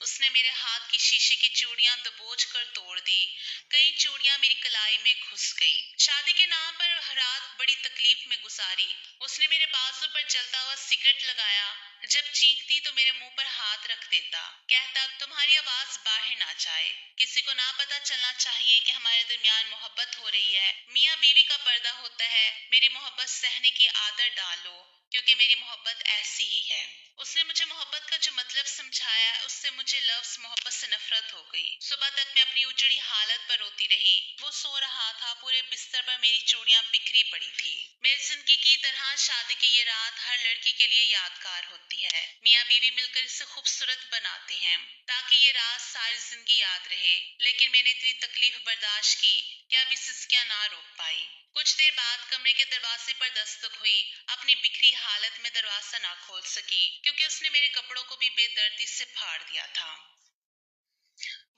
اس نے میرے ہاتھ کی شیشے کی چوڑیاں دبوچ کر توڑ دی، کئی چوڑیاں میری کلائی میں گھس گئی۔ شادی کے نام پر رات بڑی تکلیف میں گزاری۔ اس نے میرے بازو پر جلتا ہوا سگریٹ لگایا، جب چینکتی تو میرے منہ پر ہاتھ رکھ دیتا، کہتا تمہاری آواز باہر نہ جائے، کسی کو نہ پتا چلنا چاہیے کہ ہمارے درمیان محبت ہو رہی ہے، میاں بیوی کا پردہ ہوتا ہے، میری محبت سہنے کی عادت ڈال لو، کیونکہ میری محبت ایسی ہی ہے۔ اس نے مجھے محبت کا جو مطلب سمجھایا، اس سے مجھے لفظ محبت سے نفرت ہو گئی۔ صبح تک میں اپنی اجڑی حالت پر روتی رہی۔ وہ سو رہا تھا، پورے بستر پر میری چوڑیاں بکھری پڑی تھی۔ میری زندگی کی طرح شادی کی یہ رات ہر لڑکی کے لیے یادگار ہوتی ہے۔ میاں بیوی مل کر اسے خوبصورت بناتے ہیں تاکہ یہ رات ساری زندگی یاد رہے، لیکن میں نے اتنی تکلیف برداشت کی کہ اب یہ سسکیاں نہ روک پائی۔ کچھ دیر بعد کمرے کے دروازے پر دستک ہوئی۔ اپنی بکھری حالت میں دروازہ نہ کھول سکی کیونکہ اس نے میرے کپڑوں کو بھی بے دردی سے پھاڑ دیا تھا۔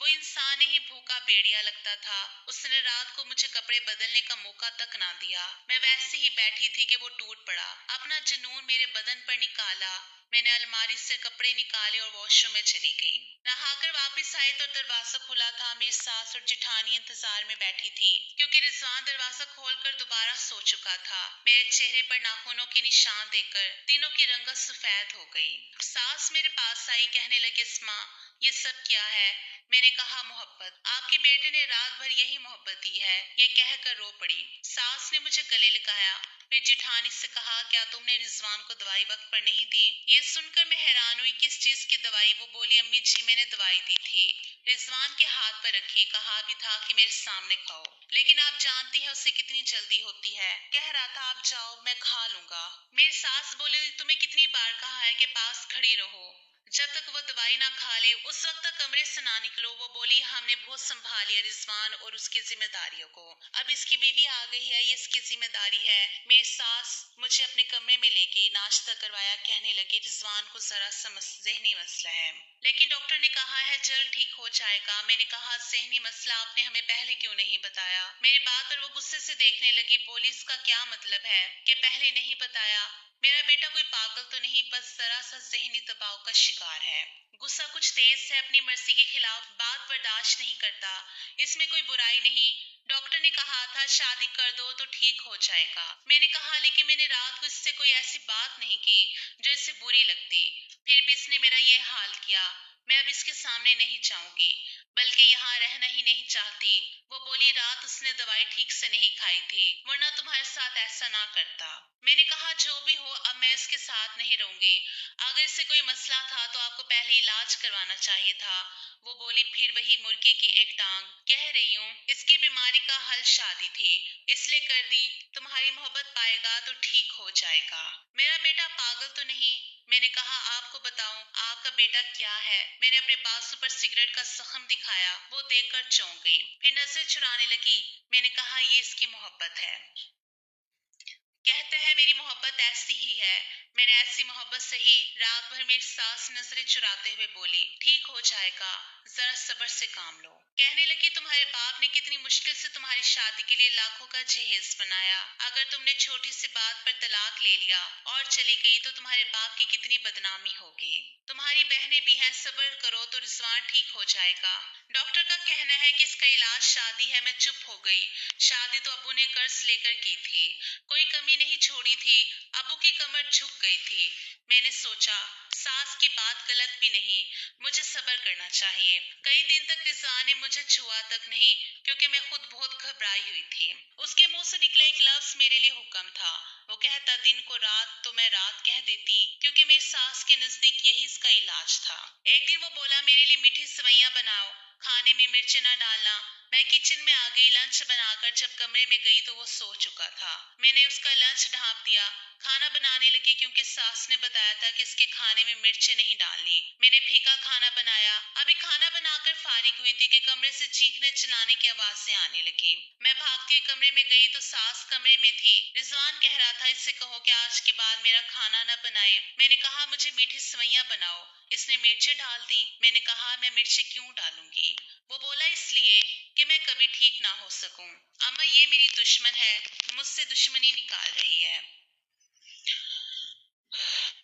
وہ انسان ہی بھوکا بیڑیا لگتا تھا۔ اس نے رات کو مجھے کپڑے بدلنے کا موقع تک نہ دیا۔ میں ویسے ہی بیٹھی تھی کہ وہ ٹوٹ پڑا۔ اپنا جنون میرے بدن پر نکالا۔ میں نے الماری سے کپڑے نکالے اور واش روم میں چلی گئی۔ نہا کر واپس آئی تو دروازہ کھلا تھا۔ میری ساس اور جٹھانی انتظار میں بیٹھی تھی کیونکہ رضوان دروازہ کھول کر دوبارہ سو چکا تھا۔ میرے چہرے پر ناخنوں کے نشان دیکھ کر تینوں کی رنگت سفید ہو گئی۔ ساس میرے پاس آئی، کہنے لگی اسماء یہ سب کیا ہے؟ میں نے کہا محبت، آپ کے بیٹے نے رات بھر یہی محبت دی ہے، یہ کہہ کر رو پڑی۔ ساس نے مجھے گلے لگایا، پھر جٹھانی سے کہا کیا تم نے رضوان کو دوائی وقت پر نہیں دی؟ یہ سن کر میں حیران ہوئی، کس چیز کی دوائی؟ وہ بولی امی جی میں نے دوائی دی تھی، رضوان کے ہاتھ پر رکھی، کہا بھی تھا کہ میرے سامنے کھاؤ، لیکن آپ جانتی ہیں اسے کتنی جلدی ہوتی ہے، کہہ رہا تھا آپ جاؤ میں کھا لوں گا۔ میری ساس بولی تمہیں کتنی بار کہا ہے کہ پاس کھڑی رہو جب تک وہ دوائی نہ کھا لے، اس وقت تک کمرے سے نہ نکلو۔ وہ بولی ہم نے بہت سنبھال لیا رضوان اور اس کی ذمہ داریوں کو، اب اس کی بیوی آ گئی ہے، یہ اس کی ذمہ داری ہے۔ میری ساس مجھے اپنے کمرے میں لے گئی، ناشتہ کروایا، کہنے لگی رضوان کو ذرا سا ذہنی مسئلہ ہے، لیکن ڈاکٹر نے کہا ہے جلد ٹھیک ہو جائے گا۔ میں نے کہا ذہنی مسئلہ آپ نے ہمیں پہلے کیوں نہیں بتایا؟ میری بات پر وہ غصے سے دیکھنے لگی، بولی اس کا کیا مطلب ہے کہ پہلے نہیں بتایا؟ میرا بیٹا کوئی پاگل تو نہیں، بس ذرا سا ذہنی دباؤ کا شکار ہے۔ غصہ کچھ تیز ہے، اپنی مرضی کے خلاف بات برداشت نہیں کرتا، اس میں کوئی برائی نہیں۔ ڈاکٹر نے کہا تھا شادی کر دو تو ٹھیک ہو جائے گا۔ میں نے کہا لیکن میں نے رات کو اس سے کوئی ایسی بات نہیں کی جو اسے بری لگتی، پھر بھی اس نے میرا یہ حال کیا۔ میں اب اس کے سامنے نہیں جاؤں گی، بلکہ یہاں رہنا ہی نہیں چاہتی۔ وہ بولی رات اس نے دوائی ٹھیک سے نہیں کھائی تھی، ورنہ تمہارے ساتھ ایسا نہ کرتا۔ میں نے کہا جو بھی ہو اب میں اس کے ساتھ نہیں رہوں گی، اگر اس سے کوئی مسئلہ تھا تو آپ کو پہلے علاج کروانا چاہیے تھا۔ وہ بولی پھر وہی مرغی کی ایک ٹانگ، کہہ رہی ہوں اس کی بیماری کا حل شادی تھی، اس لیے کر دی، تمہاری محبت پائے گا تو ٹھیک ہو جائے گا۔ میرا بیٹا پاگل تو نہیں؟ میں نے کہا آپ کو بتاؤں آپ کا بیٹا کیا ہے؟ میں نے اپنے بازو پر سگریٹ کا زخم دکھایا، وہ دیکھ کر چونک گئی، پھر نظر چرانے لگی۔ میں نے کہا یہ اس کی محبت ہے، کہتا ہے میری محبت ایسی ہی ہے، میں نے ایسی محبت سہی۔ رات بھر میری ساس نظریں چراتے ہوئے بولی ٹھیک ہو جائے گا، ذرا صبر سے کام لو۔ کہنے لگی تمہارے باپ نے کتنی مشکل سے تمہاری شادی کے لیے لاکھوں کا جہیز بنایا، اگر تم نے چھوٹی سی بات پر طلاق لے لیا اور چلی گئی تو تمہارے باپ کی کتنی بدنامی ہوگی۔ تمہاری بہنیں بھی ہیں، صبر کرو تو رضوان ٹھیک ہو جائے گا۔ ڈاکٹر کا کہنا ہے کہ اس کا علاج شادی ہے۔ میں چپ ہو گئی، شادی تو ابو نے قرض لے کر کی تھی، کوئی کمی نہیں چھوڑی تھی، ابو کی کمر جھک گئی تھی۔ میں نے سوچا ساس کی بات غلط بھی نہیں، مجھے صبر کرنا چاہیے۔ کئی دن تک رضوان نے مجھے چھوا تک نہیں کیونکہ میں خود بہت گھبرائی ہوئی تھی۔ اس کے منہ سے نکلا ایک لفظ میرے لیے حکم تھا، وہ کہتا دن کو رات تو میں رات کہہ دیتی کیونکہ میری ساس کے نزدیک یہی اس کا علاج تھا۔ ایک دن وہ بولا میرے لیے میٹھی سوئیاں بناؤ، کھانے میں مرچیں نہ ڈالنا۔ میں کچن میں آ گئی، لنچ بنا کر جب کمرے میں گئی تو وہ سو چکا تھا۔ میں نے اس کا لنچ ڈھانپ دیا، کھانا بنانے لگی کیونکہ ساس نے بتایا تھا کہ اس کے کھانے میں مرچیں نہیں ڈالنی۔ میں نے پھیکا کھانا بنایا، ابھی کھانا بنا کر فارغ ہوئی تھی کہ کمرے سے چیخنے چلانے کی آوازیں آنے لگی۔ میں بھاگتی ہوئی کمرے میں گئی تو ساس کمرے میں تھی۔ رضوان کہہ رہا تھا اس سے کہو کہ آج کے بعد میرا کھانا نہ بنائے۔ میں نے کہا مجھے میٹھی سوئیاں بناؤ، اس نے مرچیں ڈال دی۔ میں نے کہا میں مرچیں کیوں ڈالوں گی؟ وہ بولا اس لیے کہ میں کبھی ٹھیک نہ ہو سکوں۔ اما یہ میری دشمن ہے، مجھ سے دشمنی نکال رہی ہے۔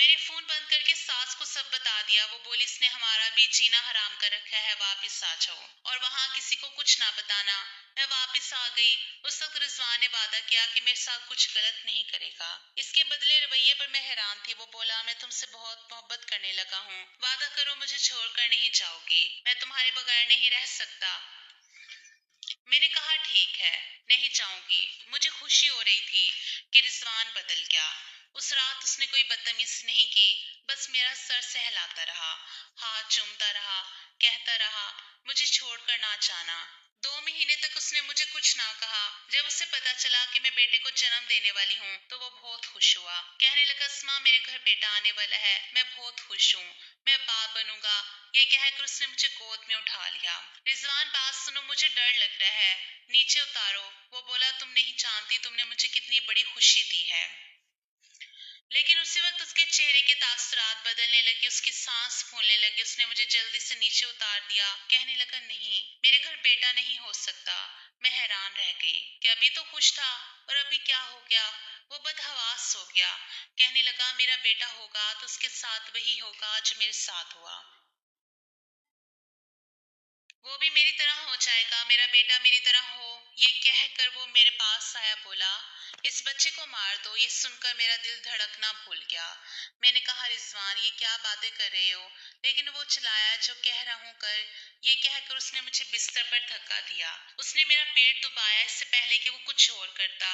میں نے فون بند کر کے ساس کو سب بتا دیا. وہ بولی اس نے ہمارا بھی جینا حرام کر رکھا ہے, واپس آ جاؤ اور وہاں کسی کو کچھ نہ بتانا. میں واپس آ گئی. اس وقت رضوان نے وعدہ کیا کہ میرے ساتھ کچھ غلط نہیں کرے گا. اس کے بدلے رویے پر میں حیران تھی. وہ بولا میں تم سے بہت محبت کرنے لگا ہوں, وعدہ کرو مجھے چھوڑ کر نہیں جاؤ گی, میں تمہارے بغیر نہیں رہ سکتا. میں نے کہا ٹھیک ہے, نہیں جاؤں گی. مجھے خوشی ہو رہی تھی کہ رضوان بدل گیا. اس رات اس نے کوئی بدتمیزی نہیں کی, بس میرا سر سہلاتا رہا, ہاتھ چومتا رہا, کہتا رہا مجھے چھوڑ کر نہ جانا. 2 مہینے تک اس نے مجھے کچھ نہ کہا. جب اسے پتا چلا کہ میں بیٹے کو جنم دینے والی ہوں تو وہ بہت خوش ہوا. کہنے لگا اسماء میرے گھر بیٹا آنے والا ہے, میں بہت خوش ہوں, میں باپ بنوں گا. یہ کہہ کر اس نے مجھے گود میں اٹھا لیا. رضوان بات سنو, مجھے ڈر لگ رہا ہے, نیچے اتارو. وہ بولا تم نہیں جانتی تم نے مجھے کتنی بڑی خوشی دی ہے. لیکن اسی وقت اس کے چہرے کے تاثرات بدلنے لگے, اس کی سانس پھولنے لگی. اس نے مجھے جلدی سے نیچے اتار دیا. کہنے لگا نہیں, میرے گھر بیٹا نہیں ہو سکتا. میں حیران رہ گئی کہ ابھی تو خوش تھا اور ابھی کیا ہو گیا. وہ بدحواس ہو گیا. کہنے لگا میرا بیٹا ہوگا تو اس کے ساتھ وہی ہوگا جو میرے ساتھ ہوا, وہ بھی میری طرح ہو جائے گا, میرا بیٹا میری طرح ہو. یہ کہہ کر وہ میرے پاس آیا. بولا اس بچے کو مار دو. یہ سن کر میرا دل دھڑکنا بھول گیا. میں نے کہا رضوان یہ کیا باتیں کر رہے ہو. لیکن وہ چلایا جو کہہ رہا ہوں کر. یہ کہہ کر اس نے مجھے بستر پر دھکا دیا. اس نے میرا پیٹ دبایا اس سے پہلے کہ وہ کچھ اور کرتا.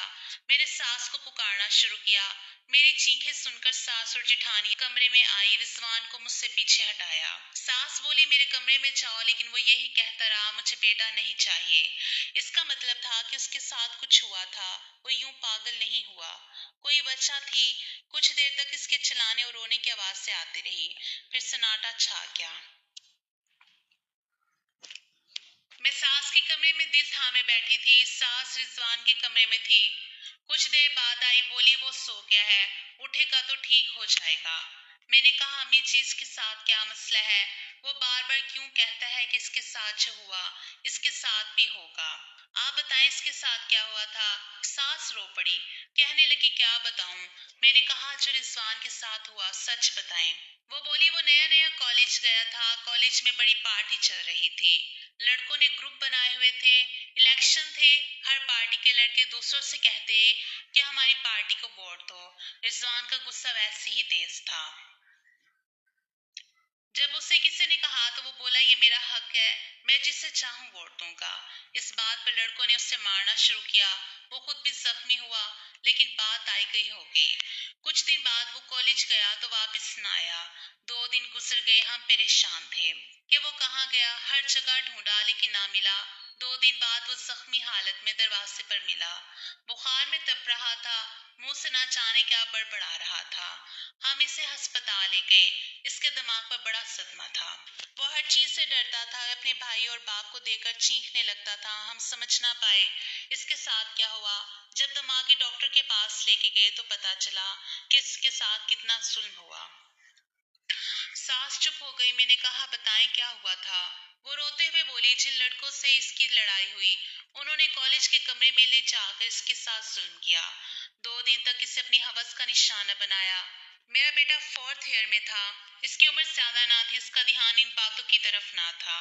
میں نے ساس کو پکارنا شروع کیا. میری چیخیں سن کر ساس اور جٹھانی کمرے میں آئی. رضوان کو مجھ سے پیچھے ہٹایا. ساس بولی میرے کمرے میں جاؤ, لیکن وہ یہی کہتا رہا مجھے بیٹا نہیں چاہیے. اس کا مطلب تھا کہ اس کے ساتھ کچھ ہوا تھا, وہ یوں پاگل نہیں ہوا, کوئی وجہ تھی. کچھ دیر تک اس کے چلانے اور رونے کی آوازیں آتی رہی, پھر سناٹا چھا گیا. میں ساس کے کمرے میں دل تھامے بیٹھی تھی. ساس رضوان کے کمرے میں تھی. کچھ دیر بعد آئی. بولی وہ سو گیا ہے, اٹھے گا تو ٹھیک ہو جائے گا. میں نے کہا امی جی اس کے ساتھ کیا مسئلہ ہے, وہ بار بار کیوں کہتا ہے کہ اس کے ساتھ جو ہوا اس کے ساتھ بھی ہوگا. آپ بتائیں اس کے ساتھ کیا ہوا تھا. ساس رو پڑی. کہنے لگی کیا بتاؤں. میں نے کہا جو رضوان کے ساتھ ہوا سچ بتائیں. وہ بولی وہ نیا نیا کالج گیا تھا, کالج میں بڑی پارٹی چل رہی تھی. لڑکوں نے گروپ بنائے ہوئے تھے, الیکشن تھے. ہر پارٹی کے لڑکے دوسروں سے کہتے کہ ہماری پارٹی کو ووٹ دو. رضوان کا غصہ ویسے ہی تیز تھا. جب اسے کسی نے کہا تو وہ بولا یہ میرا حق ہے, میں جسے چاہوں ووٹ دوں گا. اس بات پر لڑکوں نے اسے مارنا شروع کیا. وہ خود بھی زخمی ہوا, لیکن بات آئی گئی ہو گئی. کچھ دن بعد وہ کالج گیا تو واپس نہ آیا. 2 دن گزر گئے. ہم پریشان تھے کہ وہ کہاں گیا. ہر جگہ ڈھونڈا لیکن نہ ملا. 2 دن بعد وہ زخمی حالت میں دروازے پر ملا. بخار میں تپ رہا تھا, منہ سے نہ جانے کیا بڑبڑا رہا تھا. ہم اسے ہسپتال لے گئے. اس کے دماغ پر بڑا صدمہ تھا. وہ ہر چیز سے ڈرتا تھا. اپنے بھائی اور باپ کو دیکھ کر چیخنے لگتا تھا. ہم سمجھ نہ پائے اس کے ساتھ کیا ہوا. جب دماغی ڈاکٹر کے پاس لے کے گئے تو پتا چلا کہ اس کے ساتھ کتنا ظلم ہوا. ساس چپ ہو گئی. میں نے کہا بتائیں کیا ہوا تھا. وہ روتے ہوئے بولی جن لڑکوں سے اس کی لڑائی ہوئی انہوں نے کالج کے کمرے میں لے جا کر اس کے ساتھ ظلم کیا. 2 دن تک اسے اپنی ہوس کا نشانہ بنایا. میرا بیٹا 4th ایئر میں تھا. اس کی عمر زیادہ نہ تھی. اس کا دھیان ان باتوں کی طرف نہ تھا.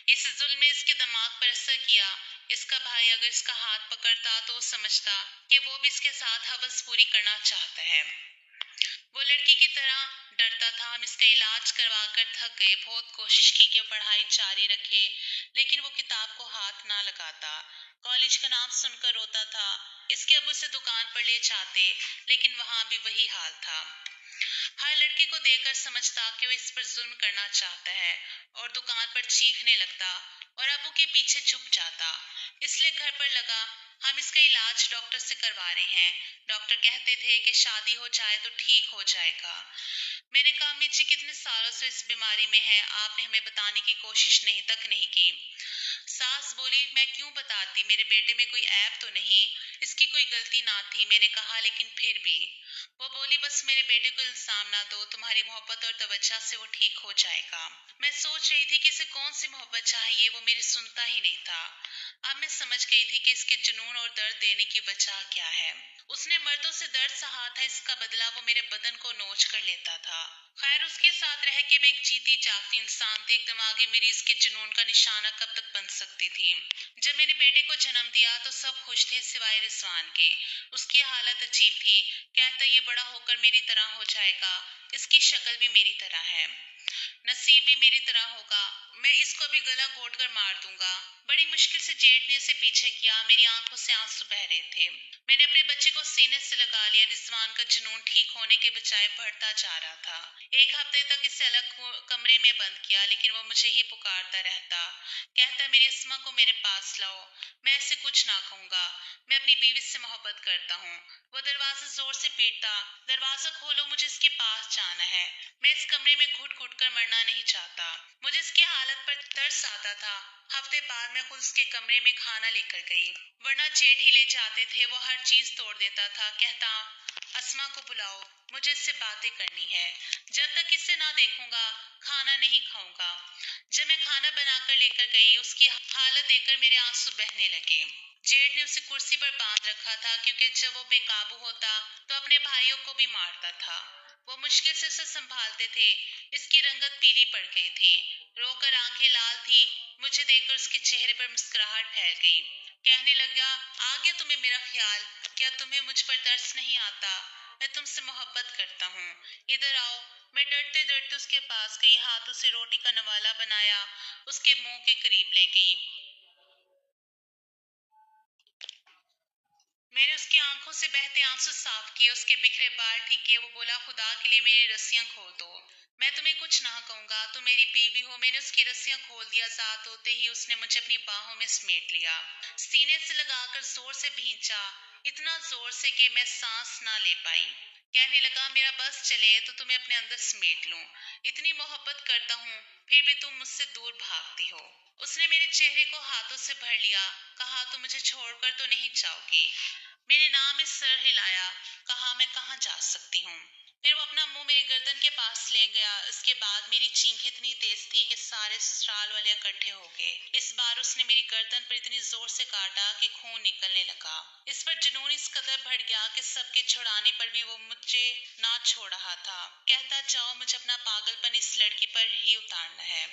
اس ظلم نے اس کے دماغ پر اثر کیا. اس کا بھائی اگر اس کا ہاتھ پکڑتا تو وہ سمجھتا کہ وہ بھی اس کے ساتھ ہوس پوری کرنا چاہتا ہے. وہ لڑکی کی طرح ڈرتا تھا. ہم اس کا علاج کروا کر تھک گئے. بہت کوشش کی کہ وہ پڑھائی جاری رکھے, لیکن وہ کتاب کو ہاتھ نہ لگاتا. کالج کا نام سن کر روتا تھا. اس کے ابو اسے دکان پر لے جاتے, لیکن وہاں بھی وہی حال تھا. ہر لڑکی کو دیکھ کر سمجھتا کہ وہ اس پر ظلم کرنا چاہتا ہے اور دکان پر چیخنے لگتا اور ابو کے پیچھے چھپ جاتا. اس لیے گھر پر لگا ہم اس کا علاج ڈاکٹر سے کروا رہے ہیں. ڈاکٹر کہتے تھے کہ شادی ہو جائے تو ٹھیک ہو جائے گا. میں نے کہا امی جی کتنے سالوں سے اس بیماری میں ہے, آپ نے ہمیں بتانے کی کوشش نہیں کی. ساس بولی میں کیوں بتاتی, میرے بیٹے میں کوئی عیب تو نہیں, اس کی کوئی غلطی نہ تھی. میں نے کہا لیکن پھر بھی. وہ بولی بس میرے بیٹے کو الزام نہ دو, تمہاری محبت اور توجہ سے وہ ٹھیک ہو جائے گا. میں سوچ رہی تھی کہ اسے کون سی محبت چاہیے, وہ میری سنتا ہی نہیں تھا. اب میں سمجھ گئی تھی کہ اس کے جنون اور درد دینے کی وجہ کیا ہے۔ اس نے مردوں سے درد سہا تھا، اس کا بدلہ وہ میرے بدن کو نوچ کر لیتا تھا۔ خیر، اس کے ساتھ رہ کے میں ایک جیتی جاگتی انسان تھی، ایک دماغی مریض کے جنون کا نشانہ کب تک بن سکتی تھی۔ جب میں نے بیٹے کو جنم دیا تو سب خوش تھے سوائے رضوان کے۔ اس کی حالت عجیب تھی، کہتا یہ بڑا ہو کر میری طرح ہو جائے گا، اس کی شکل بھی میری طرح ہے، نصیب بھی میری طرح ہوگا، میں اس کو بھی گلا گھونٹ کر مار دوں گا۔ بڑی مشکل سے جیٹ نے اسے پیچھے کیا، میری آنکھوں سے آنسو بہہ رہے تھے۔ میں نے اپنے بچے کو سینے سے لگا لیا، رضوان کا جنون ٹھیک ہونے کے بجائے بڑھتا جا رہا تھا۔ ایک ہفتے تک اسے الگ کمرے میں بند کیا، لیکن وہ مجھے ہی پکارتا رہتا، کہتا میری اسما کو میرے پاس لاؤ۔ میں اسے کچھ نہ کہوں گا، میں اپنی بیوی سے محبت کرتا ہوں۔ وہ دروازہ زور سے پیٹتا، دروازہ کھولو، مجھے اس کے پاس جانا ہے، میں اس کمرے میں گھٹ گھٹ کر مرنا نہیں چاہتا۔ مجھے اس کی حالت پر ترس آتا تھا۔ ہفتے بعد میں خود اس کے کمرے میں کھانا لے کر گئی، ورنہ جیٹ ہی لے جاتے تھے۔ وہ ہر چیز توڑ دیتا تھا، کہتا اسما کو بلاؤ، مجھے اس سے باتیں کرنی ہے، جب تک اسے نہ دیکھوں گا کھانا نہیں کھاؤں گا۔ جب میں کھانا بنا کر لے کر گئی، اس کی حالت دیکھ کر میرے آنسو بہنے لگے۔ جیٹ نے اسے کرسی پر باندھ رکھا تھا، کیونکہ جب وہ بے قابو ہوتا تو اپنے بھائیوں کو بھی مارتا تھا۔ وہ مشکل سے اسے سنبھالتے تھے، اس کی رنگت پیلی پڑ گئی تھی، رو کر آنکھیں لال تھی۔ مجھے دیکھ کر اس کے چہرے پر مسکراہٹ پھیل گئی، کہنے لگا آ گیا تمہیں میرا خیال، کیا تمہیں مجھ پر ترس نہیں آتا؟ میں تم سے محبت کرتا ہوں، ادھر آؤ۔ میں ڈرتے ڈرتے اس کے پاس گئی، ہاتھوں سے روٹی کا نوالا بنایا، اس کے منہ کے قریب لے گئی۔ میں نے اس کی آنکھوں سے بہتے آنسو صاف کیے، اس کے بکھرے بال ٹھیک کیے۔ وہ بولا خدا کے لیے میری رسیاں کھول دو، میں تمہیں کچھ نہ کہوں گا، تم میری بیوی ہو۔ میں نے اس کی رسیاں کھول دیا، ذات ہوتے ہی اس نے مجھے اپنی باہوں میں سمیٹ لیا، سینے سے لگا کر زور سے بھینچا، اتنا زور سے کہ میں سانس نہ لے پائی۔ کہنے لگا میرا بس چلے تو تمہیں اپنے اندر سمیٹ لوں، اتنی محبت کرتا ہوں پھر بھی تم مجھ سے دور بھاگتی ہو۔ اس نے میرے چہرے کو ہاتھوں سے بھر لیا، کہا تم مجھے چھوڑ کر تو نہیں جاؤ گی؟ میں نے نام میں سر ہلایا، کہا میں کہاں جا سکتی ہوں؟ پھر وہ اپنا منہ میری گردن کے پاس لے گیا۔ اس کے بعد میری چینخ اتنی تیز تھی کہ سارے سسرال والے اکٹھے ہو گئے۔ اس بار اس نے میری گردن پر اتنی زور سے کاٹا کہ خون نکلنے لگا۔ اس پر جنون اس قدر بڑھ گیا کہ سب کے چھڑانے پر بھی وہ مجھے نہ چھوڑ رہا تھا، کہتا جاؤ مجھے اپنا پاگل پن اس لڑکی پر ہی اتارنا ہے،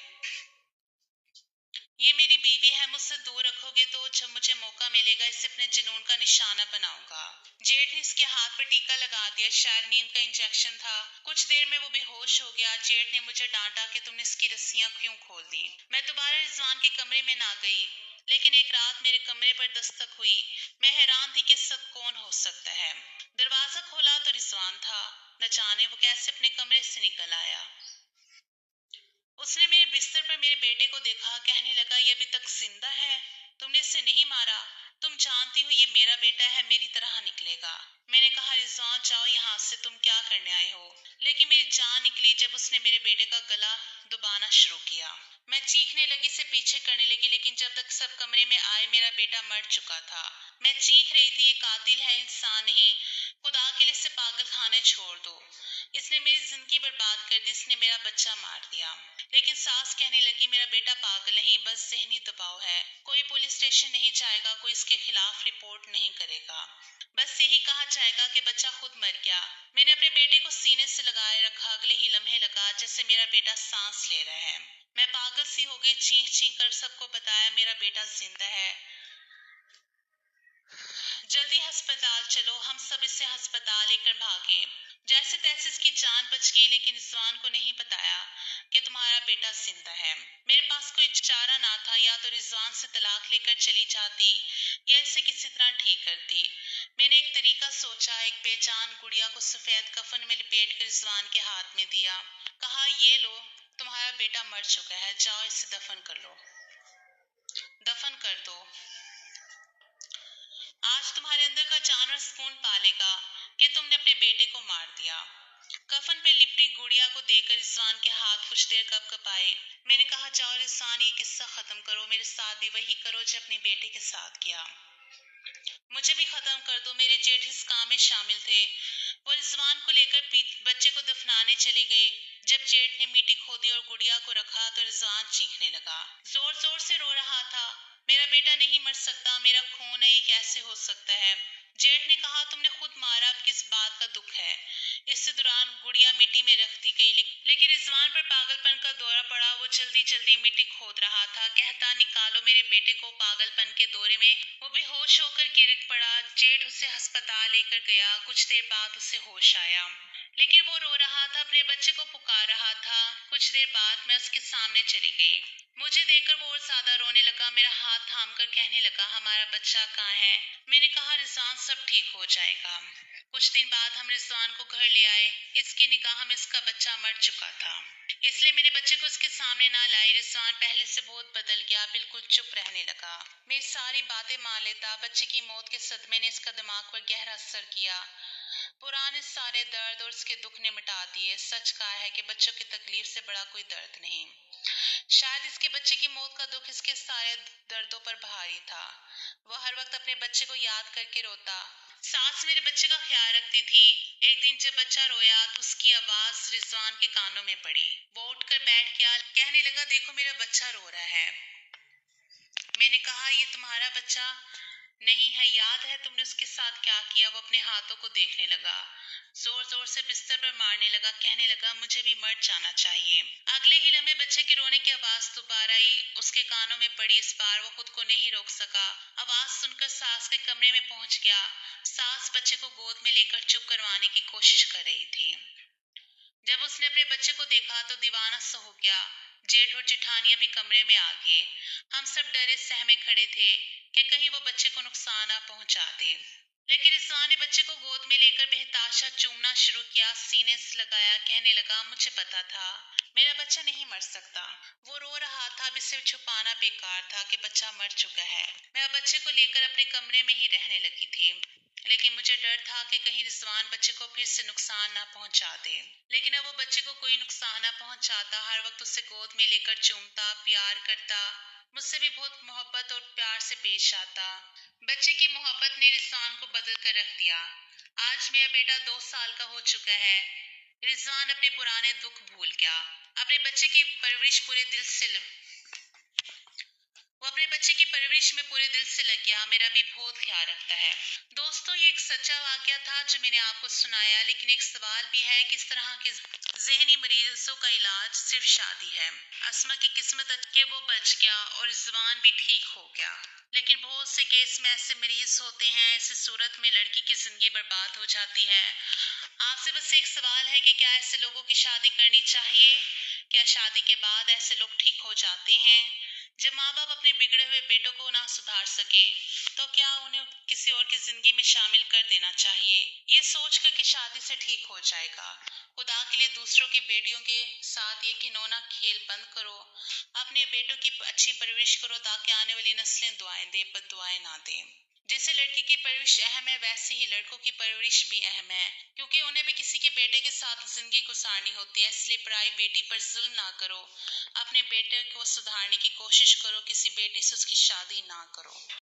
یہ میری بیوی ہے، مجھ سے دور رکھو گے تو جب مجھے موقع ملے گا اسے اپنے جنون کا نشانہ بناؤں گا۔ جیٹ نے اس کے ہاتھ پر ٹیکا لگا دیا، شاید نیند کا انجیکشن تھا۔ کچھ دیر میں وہ بے ہوش ہو گیا۔ جیٹ نے مجھے ڈانٹا کہ تم نے اس کی رسیاں کیوں کھول دی۔ میں دوبارہ رضوان کے کمرے میں نہ گئی، لیکن ایک رات میرے کمرے پر دستک ہوئی۔ میں حیران تھی کہ سب کون ہو سکتا ہے۔ دروازہ کھولا تو رضوان تھا، نہ جانے وہ کیسے اپنے کمرے سے نکل آیا۔ اس نے میرے بستر پر میرے بیٹے کو دیکھا، کہنے لگا یہ ابھی تک زندہ ہے، تم نے اسے نہیں مارا، تم جانتی ہو یہ میرا بیٹا ہے، میری طرح نکلے گا۔ میں نے کہا رضوان جاؤ یہاں سے، تم کیا کرنے آئے ہو؟ لیکن میری جان نکلی جب اس نے میرے بیٹے کا گلا دبانا شروع کیا۔ میں چیخنے لگی، سے پیچھے کرنے لگی، لیکن جب تک سب کمرے میں آئے میرا بیٹا مر چکا تھا۔ میں چیخ رہی تھی یہ قاتل ہے، انسان نہیں، خدا کے لیے اسے پاگل خانے چھوڑ دو، اس نے میری زندگی برباد کر دی، اس نے میرا بچہ مار دیا۔ لیکن ساس کہنے لگی میرا بیٹا پاگل نہیں، بس ذہنی دباؤ ہے، کوئی پولیس اسٹیشن نہیں جائے گا، کوئی اس کے خلاف رپورٹ نہیں کرے گا، بس یہی کہا جائے گا کہ بچہ خود مر گیا۔ میں نے اپنے بیٹے کو سینے سے لگائے رکھا، اگلے ہی لمحے لگا جیسے میرا بیٹا سانس لے رہا ہے۔ میں پاگل سی ہو گئی، چینخ چینخ کر سب کو بتایا میرا بیٹا زندہ ہے، جلدی ہسپتال چلو۔ ہم سب اسے ہسپتال لے کر بھاگے، جیسے تیسے اس کی جان بچ گئی، لیکن رضوان کو نہیں بتایا کہ تمہارا بیٹا زندہ ہے۔ میرے پاس کوئی چارہ نہ تھا، یا تو رضوان سے طلاق لے کر چلی جاتی یا اسے کسی طرح ٹھیک کرتی۔ میں نے ایک طریقہ سوچا، ایک بے جان گڑیا کو سفید کفن میں لپیٹ کر رضوان کے ہاتھ میں دیا، کہا یہ لو تمہارا بیٹا مر چکا ہے، جاؤ اسے دفن کر لو، دفن کر دو، آج تمہارے اندر کا جانور سکون پالے گا کہ تم نے اپنے بیٹے کو مار دیا۔ کفن پہ لپٹی گڑیا کو دیکھ کر رضوان کے ہاتھ کچھ دیر کپ کپائے۔ میں نے کہا جاؤ رضوان یہ قصہ ختم کرو، میرے ساتھ بھی وہی کرو جو اپنے بیٹے کے ساتھ کیا، مجھے بھی ختم کر دو۔ میرے جیٹھ اس کام میں شامل تھے، وہ رضوان کو لے کر بچے کو دفنانے چلے گئے۔ جب جیٹھ نے میٹی کھودی اور گڑیا کو رکھا تو رضوان چیخنے لگا، زور زور سے رو رہا تھا۔ میرا بیٹا نہیں مر سکتا، میرا خون ہے، یہ کیسے ہو سکتا ہے؟ جیٹھ نے کہا تم نے خود مارا، اب کس بات کا دکھ ہے؟ اس دوران گڑیا مٹی میں رکھ دی گئی، لیکن رضوان پر پاگل پن کا دورہ پڑا۔ وہ جلدی جلدی مٹی کھود رہا تھا، کہتا نکالو میرے بیٹے کو پاگل پن کے دورے میں۔ وہ بے ہوش ہو کر گر پڑا۔ جیٹھ اسے ہسپتال لے کر گیا، کچھ دیر بعد اسے ہوش آیا، لیکن وہ رو رہا تھا، اپنے بچے کو پکار رہا تھا۔ کچھ دیر بعد میں اس کے سامنے چلی گئی، مجھے دیکھ کر وہ اور زیادہ رونے لگا، میرا ہاتھ تھام کر کہنے لگا ہمارا بچہ کہاں ہے؟ میں نے کہا رضوان سب ٹھیک ہو جائے گا۔ کچھ دن بعد ہم رضوان کو گھر لے آئے، اس کی نگاہ میں اس کا بچہ مر چکا تھا، اس لیے میں نے بچے کو اس کے سامنے نہ لائی۔ رضوان پہلے سے بہت بدل گیا، بالکل چپ رہنے لگا، میری ساری باتیں مان لیتا۔ بچے کی موت کے صدمے نے اس کا دماغ پر گہرا اثر کیا، پرانے سارے درد اور اس کے دکھ نے مٹا دیے۔ سچ کہا ہے کہ بچوں کی تکلیف سے بڑا کوئی درد نہیں۔ شاید اس کے بچے کی موت کا دکھ اس کے سارے دردوں پر بھاری تھا۔ وہ ہر وقت اپنے بچے کو یاد کر کے روتا۔ ساس میرے بچے کا خیال رکھتی تھی۔ ایک دن جب بچہ رویا تو اس کی آواز رضوان کے کانوں میں پڑی۔ وہ اٹھ کر بیٹھ گیا، کہنے لگا دیکھو میرا بچہ رو رہا ہے۔ میں نے کہا یہ تمہارا بچہ نہیں ہے، یاد ہے تم نے اس کے ساتھ کیا کیا؟ وہ اپنے ہاتھوں کو دیکھنے لگا، زور زور سے بستر پر مارنے لگا، کہنے لگا مجھے بھی مر جانا چاہیے۔ اگلے ہی لمحے بچے کے رونے کی آواز دوبارہ آئی، اس کے کانوں میں پڑی۔ اس بار وہ خود کو نہیں روک سکا، آواز سن کر ساس کے کمرے میں پہنچ گیا۔ ساس بچے کو گود میں لے کر چپ کروانے کی کوشش کر رہی تھی۔ جب اس نے اپنے بچے کو دیکھا تو دیوانہ سا ہو گیا۔ جیٹھ اور جٹھانیاں بھی کمرے میں آ گئے۔ ہم سب ڈرے سہمے کھڑے تھے کہ کہیں وہ بچے کو نقصان نہ پہنچا دے، لیکن رضوان نے بچے کو گود میں لے کر بہتاشا چومنا شروع کیا، سینے سے لگایا، کہنے لگا مجھے پتا تھا میرا بچہ نہیں مر سکتا۔ وہ رو رہا تھا، اب اسے چھپانا بیکار تھا کہ بچہ مر چکا ہے۔ میں اب بچے کو لے کر اپنے کمرے میں ہی رہنے لگی تھی، لیکن مجھے ڈر تھا کہ کہیں رضوان بچے کو پھر سے نقصان نہ پہنچا دے۔ لیکن اب وہ بچے کو کوئی نقصان نہ پہنچاتا، ہر وقت اسے گود میں لے کر چومتا، پیار کرتا، مجھ سے بھی بہت محبت اور پیار سے پیش آتا۔ بچے کی محبت نے رضوان کو بدل کر رکھ دیا۔ آج میرا بیٹا 2 سال کا ہو چکا ہے۔ رضوان اپنے پرانے دکھ بھول گیا، اپنے بچے کی پرورش پورے دل سے وہ اپنے بچے کی پرورش میں پورے دل سے لگ گیا، میرا بھی بہت خیال رکھتا ہے۔ دوستو یہ ایک سچا واقعہ تھا جو میں نے آپ کو سنایا، لیکن ایک سوال بھی ہے کہ اس طرح کے ذہنی مریضوں کا علاج صرف شادی ہے۔ اسما کی قسمت کہ وہ بچ گیا اور رضوان بھی ٹھیک ہو گیا، لیکن بہت سے کیس میں ایسے مریض ہوتے ہیں، ایسی صورت میں لڑکی کی زندگی برباد ہو جاتی ہے۔ آپ سے بس ایک سوال ہے کہ کیا ایسے لوگوں کی شادی کرنی چاہیے؟ کیا شادی کے بعد ایسے لوگ ٹھیک ہو جاتے ہیں؟ جب ماں باپ اپنے بگڑے ہوئے بیٹوں کو نہ سدھار سکے تو کیا انہیں کسی اور کی زندگی میں شامل کر دینا چاہیے، یہ سوچ کر کہ شادی سے ٹھیک ہو جائے گا؟ خدا کے لیے دوسروں کی بیٹیوں کے ساتھ یہ گھنونا کھیل بند کرو، اپنے بیٹوں کی اچھی پرورش کرو تاکہ آنے والی نسلیں دعائیں دے، بد دعائیں نہ دیں۔ جیسے لڑکی کی پرورش اہم ہے، ویسے ہی لڑکوں کی پرورش بھی اہم ہے، کیونکہ انہیں بھی کسی کے بیٹے کے ساتھ زندگی گزارنی ہوتی ہے۔ اس لیے پرائی بیٹی پر ظلم نہ کرو، اپنے بیٹے کو سدھارنے کی کوشش کرو، کسی بیٹی سے اس کی شادی نہ کرو۔